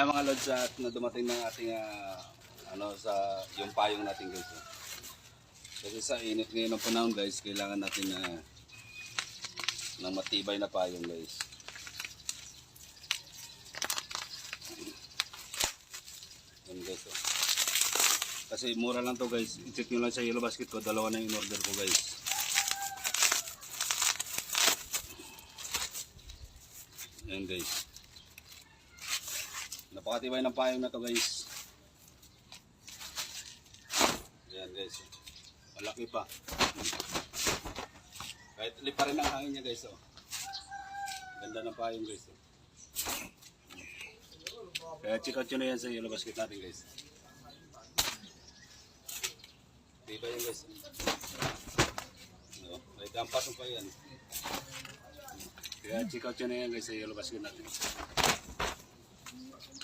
Kaya mga lods at na dumating ng ating sa yung payong natin guys. Kasi sa init ngayon ng panahon guys, kailangan natin ng matibay na payong guys. Yan guys. Kasi mura lang to guys. I-check nyo lang sa Yellow Basket ko. Dalawa na yung order ko guys. Yan guys. Napakatibay ng payong na to guys. Yan guys. Malaki pa. Kahit lipa rin ang hangin niya guys. Oh. Ganda ng payong guys. Oh. Kaya check out nyo na yan sa Yellow Basket natin guys. Diba yan guys. Oh, may dampas pa yan. Kaya check out nyo na yan guys sa Yellow Basket natin.